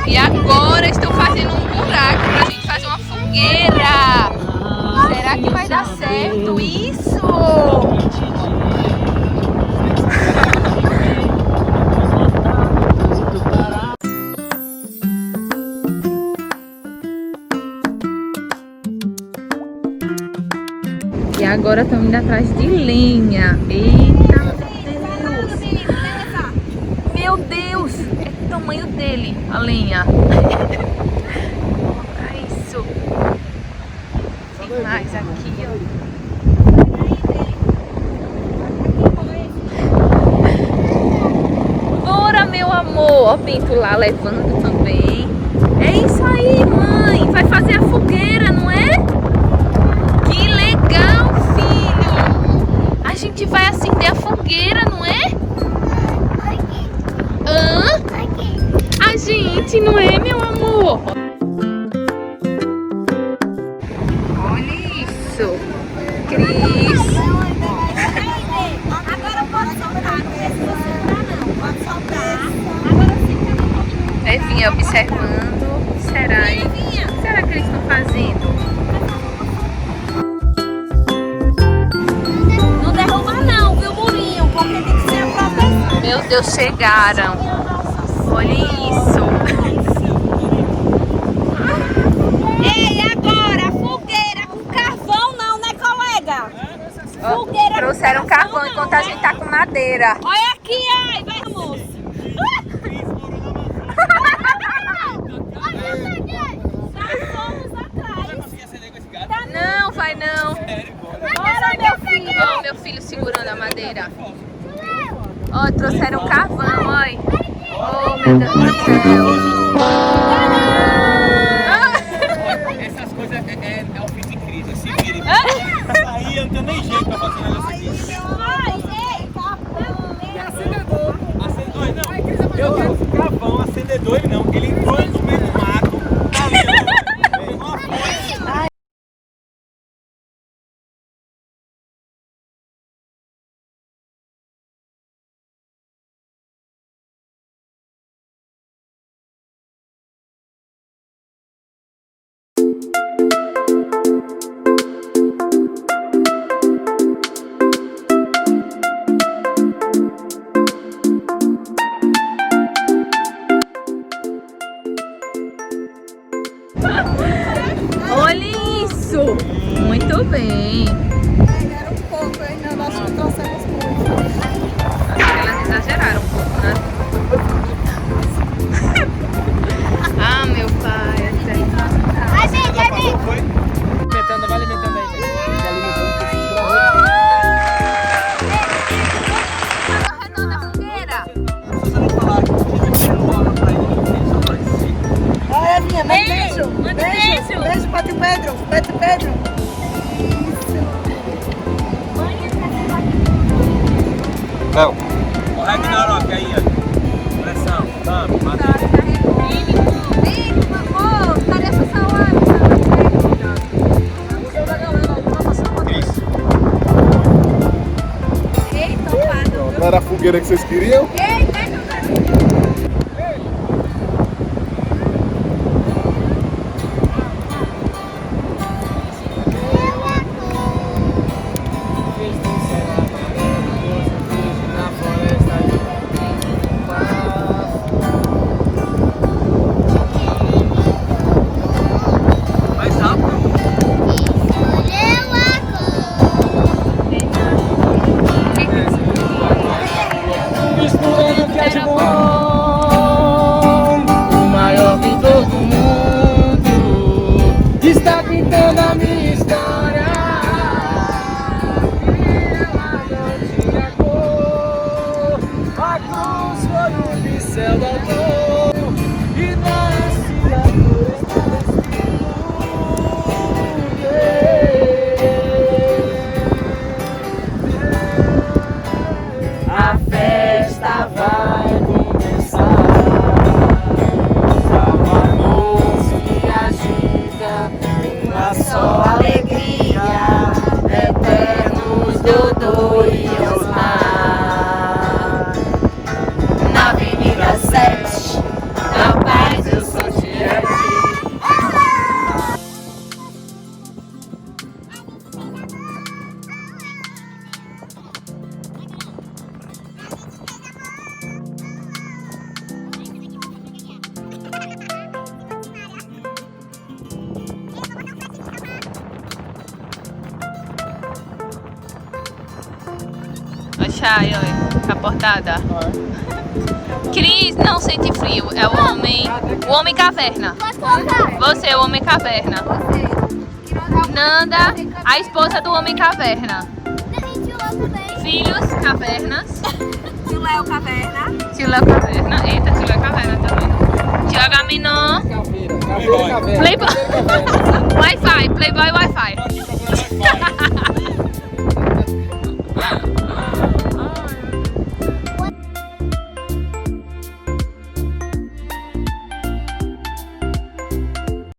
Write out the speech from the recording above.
E agora estão fazendo um buraco pra gente fazer uma fogueira. Será que vai dar certo isso? E agora estão indo atrás de lenha. Eita, meu Deus! É o tamanho dele, a lenha. Olha isso. Tem mais aqui, ó. Bora, meu amor. Ó, Pinto lá levando também. É isso aí, mãe. Vai fazer a fogueira, não é? Que legal, filho. A gente vai acender a fogueira, não é? Hã? A gente, não é, meu amor? Olha isso. Cris. Agora pode soltar, não precisa segurar não, pode soltar. Levinha observando. Será, hein? Será que eles estão fazendo? Não derruba não, viu, murinho? Porque tem que ser a proteção. Meu Deus, chegaram. Olha isso. Ei, agora, fogueira com carvão não, né, colega? Fogueira Trouxeram com carvão enquanto a gente tá com madeira. Olha aqui, ai, vai, moço. Já fomos atrás. Não, vai não. Bora, meu filho. Ó, meu filho segurando a madeira. Ó, trouxeram carvão, olha. Oh, meu Deus do céu. Essas coisas é o fim de crise, se vira. Aí eu não tenho nem jeito pra fazer um negócio aqui. Acendedor, não. Eu trouxe carvão, acendedor ele não. Ele entrou no meio do mato. Olha isso. Muito bem. Era um pouco, ainda nós não trouxemos muito. Acho que elas exageraram um pouco, né? Ah, meu pai. Ai, gente, ai, gente. Foi? Alimentando, vai alimentando aí. Redonda a fogueira. Olha, Evinha, manda beijo. Manda beijo. Beijo para o Pedro. Pedro. Não. O Ragnarok aí, ó. Pressão. Vamos, mata. Não era a fogueira que vocês queriam? Mais rápido. Misturando Chay, olha, capotada. Cris não sente frio, é o homem caverna. Você é o homem caverna. Nanda, a esposa do homem caverna. Filhos, cavernas. Tio Léo Caverna. Tio Léo caverna. Eita, tio Léo caverna também. Tio Agamenon. Playboy. Wi-Fi, Playboy Wi-Fi.